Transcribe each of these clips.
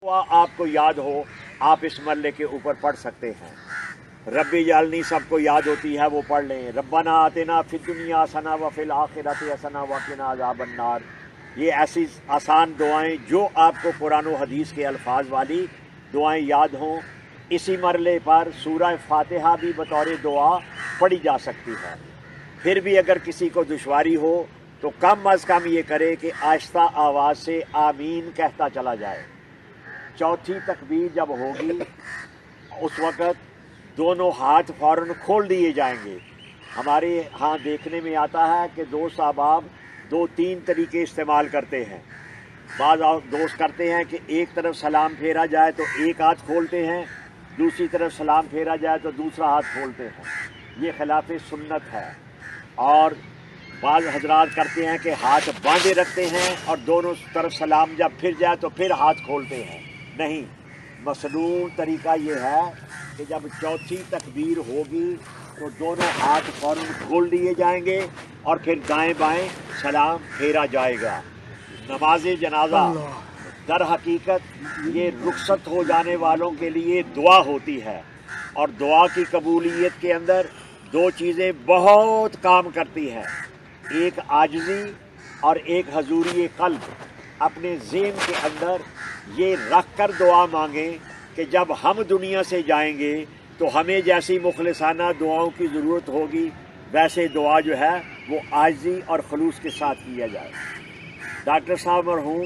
آپ کو یاد ہو آپ اس مرلے کے اوپر پڑھ سکتے ہیں۔ ربی جعلنی سب کو یاد ہوتی ہے، وہ پڑھ لیں۔ ربنا آتنا فی الدنیا حسنہ وفی الآخرۃ حسنہ وقنا عذاب النار۔ یہ ایسی آسان دعائیں جو آپ کو قرآن و حدیث کے الفاظ والی دعائیں یاد ہوں، اسی مرلے پر سورہ فاتحہ بھی بطور دعا پڑھی جا سکتی ہے۔ پھر بھی اگر کسی کو دشواری ہو تو کم از کم یہ کرے کہ آہستہ آواز سے آمین کہتا چلا جائے۔ چوتھی تکبیر جب ہوگی اس وقت دونوں ہاتھ فوراً کھول دیے جائیں گے۔ ہمارے ہاں دیکھنے میں آتا ہے کہ دوست احباب 2-3 طریقے استعمال کرتے ہیں۔ بعض دوست کرتے ہیں کہ ایک طرف سلام پھیرا جائے تو ایک ہاتھ کھولتے ہیں، دوسری طرف سلام پھیرا جائے تو دوسرا ہاتھ کھولتے ہیں۔ یہ خلاف سنت ہے۔ اور بعض حضرات کرتے ہیں کہ ہاتھ باندھے رکھتے ہیں اور دونوں طرف سلام جب پھر جائے تو پھر ہاتھ کھولتے ہیں۔ نہیں، مصنون طریقہ یہ ہے کہ جب چوتھی تکبیر ہوگی تو دونوں ہاتھ فوراً کھول دیے جائیں گے اور پھر دائیں بائیں سلام پھیرا جائے گا۔ نماز جنازہ در حقیقت یہ رخصت ہو جانے والوں کے لیے دعا ہوتی ہے، اور دعا کی قبولیت کے اندر 2 چیزیں بہت کام کرتی ہیں، ایک عاجزی اور ایک حضوری قلب۔ اپنے ذہن کے اندر یہ رکھ کر دعا مانگیں کہ جب ہم دنیا سے جائیں گے تو ہمیں جیسی مخلصانہ دعاؤں کی ضرورت ہوگی ویسے دعا جو ہے وہ عاجزی اور خلوص کے ساتھ کیا جائے۔ ڈاکٹر صاحب مرحوم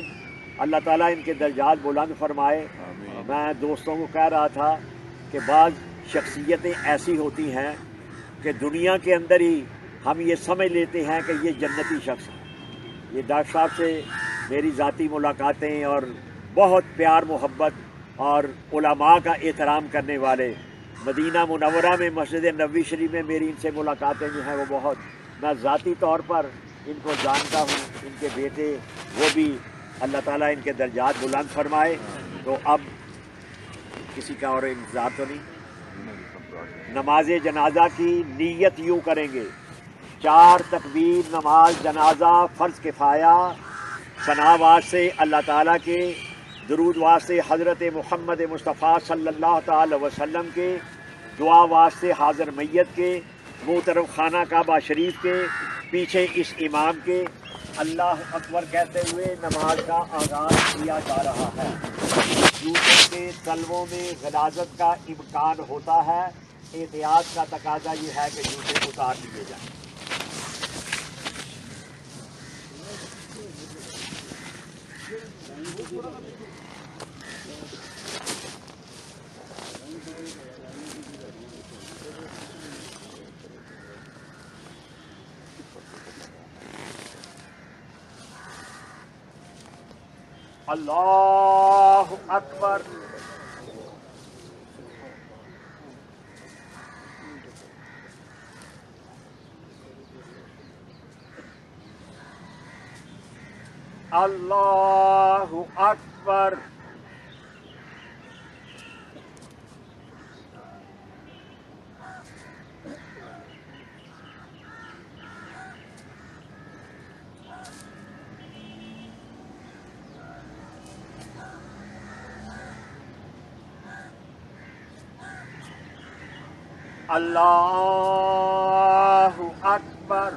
اللہ تعالیٰ ان کے درجات بلند فرمائے، میں دوستوں کو کہہ رہا تھا کہ بعض شخصیتیں ایسی ہوتی ہیں کہ دنیا کے اندر ہی ہم یہ سمجھ لیتے ہیں کہ یہ جنتی شخص ہے۔ یہ ڈاکٹر صاحب سے میری ذاتی ملاقاتیں اور بہت پیار محبت اور علماء کا احترام کرنے والے، مدینہ منورہ میں مسجد نبوی شریف میں میری ان سے ملاقاتیں جو ہیں وہ بہت، میں ذاتی طور پر ان کو جانتا ہوں، ان کے بیٹے وہ بھی، اللہ تعالیٰ ان کے درجات بلند فرمائے۔ تو اب کسی کا اور انتظار تو نہیں۔ نماز جنازہ کی نیت یوں کریں گے: 4 تکبیر نماز جنازہ فرض کفایہ، ثنا واسطے اللہ تعالیٰ کے، درود واسطے حضرت محمد مصطفیٰ صلی اللہ تعالی وسلم کے، دعا واسطے حاضر میت کے، منہ طرف خانہ کعبہ شریف کے، پیچھے اس امام کے، اللہ اکبر کہتے ہوئے نماز کا آغاز کیا جا رہا ہے۔ جوتوں کے تلووں میں غلاظت کا امکان ہوتا ہے، احتیاط کا تقاضا یہ ہے کہ جوتے اتار لیے جائیں۔ اللہ اکبر۔ اللہ اکبر۔ اللہ اکبر۔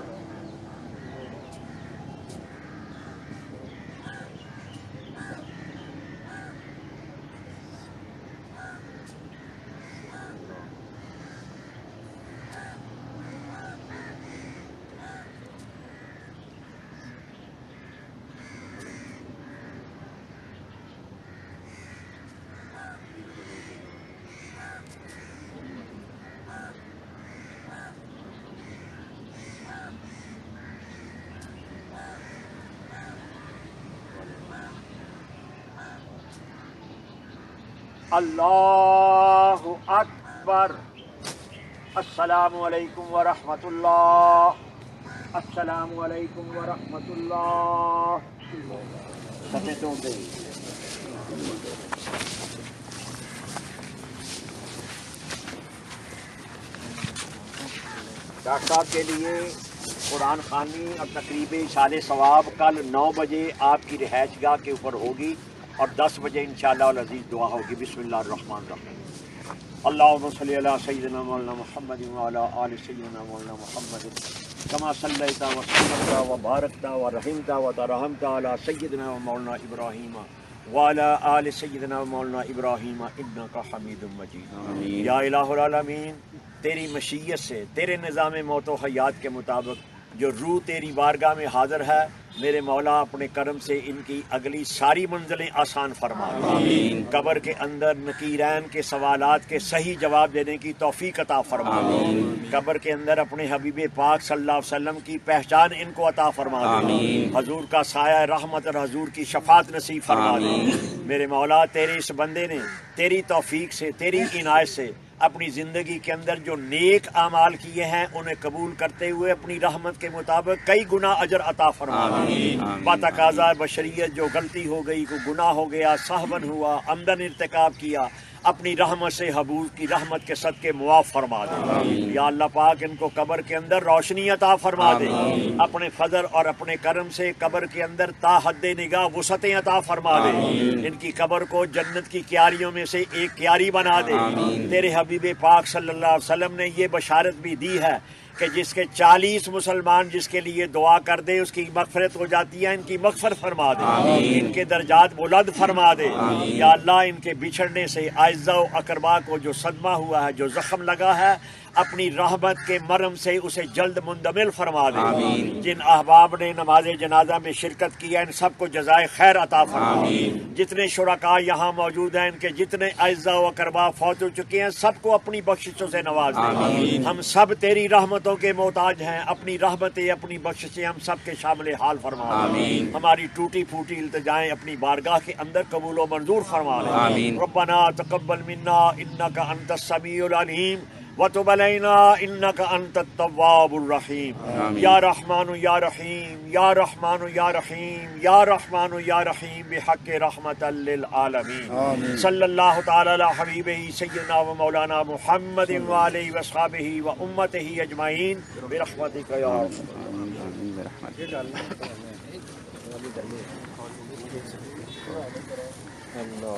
اللہ اکبر۔ السلام علیکم ورحمۃ اللہ، السلام علیکم ورحمۃ اللہ۔ سفیدوں پہ ڈاکٹر صاحب کے لیے قرآن خوانی اور تقریب اشارے ثواب کل 9 بجے آپ کی رہائش گاہ کے اوپر ہوگی۔ اور 10 بجے انشاءاللہ العزیز دعا ہوگی۔ بسم اللہ الرحمن الرحیم۔ اللہم صلی علی سیدنا مولانا محمد وعلی آل سیدنا مولانا محمد کما صلیت وسلمت وبارکت ورحمت وترحمت علی سیدنا مولانا ابراہیم وعلی آل سیدنا مولانا ابراہیم انک حمید مجید۔ یا الہ العالمین، تیری مشیت سے، تیرے نظام موت و حیات کے مطابق جو روح تیری بارگاہ میں حاضر ہے، میرے مولا اپنے کرم سے ان کی اگلی ساری منزلیں آسان فرما دے۔ قبر کے اندر نکیرین کے سوالات کے صحیح جواب دینے کی توفیق عطا فرما دے۔ قبر کے اندر اپنے حبیب پاک صلی اللہ علیہ وسلم کی پہچان ان کو عطا فرما دے۔ حضور کا سایہ رحمت اور حضور کی شفاعت نصیب فرما دے۔ میرے مولا تیرے اس بندے نے تیری توفیق سے، تیری عنایت سے اپنی زندگی کے اندر جو نیک اعمال کیے ہیں انہیں قبول کرتے ہوئے اپنی رحمت کے مطابق کئی گنا اجر عطا فرما دے۔ بتقاضا بشریت جو غلطی ہو گئی، کوئی گناہ ہو گیا، سہون ہوا، عمدن ارتکاب کیا، اپنی رحمت سے حبوب کی رحمت کے صدقے معاف فرما دے۔ یا اللہ پاک ان کو قبر کے اندر روشنی عطا فرما دے۔ اپنے فضل اور اپنے کرم سے قبر کے اندر تا حد نگاہ وسعتیں عطا فرما دے۔ ان کی قبر کو جنت کی کیاریوں میں سے ایک کیاری بنا دے۔ تیرے حبیب پاک صلی اللہ علیہ وسلم نے یہ بشارت بھی دی ہے کہ جس کے 40 مسلمان جس کے لیے دعا کر دے اس کی مغفرت ہو جاتی ہے۔ ان کی مغفرت فرما دے، ان کے درجات بلند فرما دے۔ یا اللہ ان کے بچھڑنے سے اعزاء و اقرباء کو جو صدمہ ہوا ہے، جو زخم لگا ہے، اپنی رحمت کے مرم سے اسے جلد مندمل فرما دے۔ جن احباب نے نماز جنازہ میں شرکت کی ہے ان سب کو جزائے خیر عطا فرما دے۔ جتنے شرکاء یہاں موجود ہیں، ان کے جتنے اعزاء و اقرباء فوت ہو چکے ہیں، سب کو اپنی بخششوں سے نواز دے۔ ہم سب تیری رحمتوں کے محتاج ہیں، اپنی رحمتیں، اپنی بخششیں ہم سب کے شامل حال فرما دے۔ ہماری ٹوٹی پھوٹی التجائیں اپنی بارگاہ کے اندر قبول و منظور فرما دے۔ ربنا تقبل منا انک انت السمیع العلیم وتب علینا انک انت التواب الرحیم۔ یا رحمان یا رحیم، یا رحمان یا رحیم، یا رحمان یا رحیم بحق رحمت للعالمین۔ صلی اللہ تعالی علی حبیبہ سیدنا و مولانا محمد وآلہ وصحبہ و امتہ اجمعین برحمتک یا ارحم۔